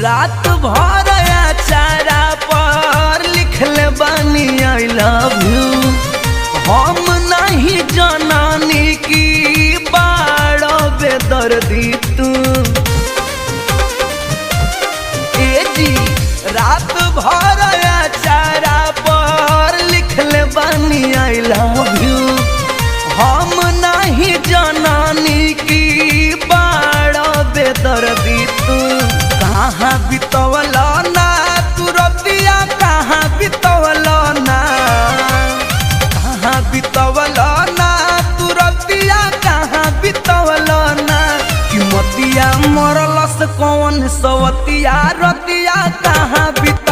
रात भर चारा पर लिखले बानी आई लव यू। हम नहीं जनानी की बाड़ो बेदर्दी तू। ए जी रात भर चारा पर लिखले बानी आई लव यू। हम नहीं जनानी की बाड़ो बेदर्दी तू। कहाँ बितवल ना तू रतिया, कहाँ बितवल ना, कहाँ बितवल ना तू रतिया, कहाँ बितवल ना। कि मतिया मरलस कौन सवतिया रतिया कहाँ बित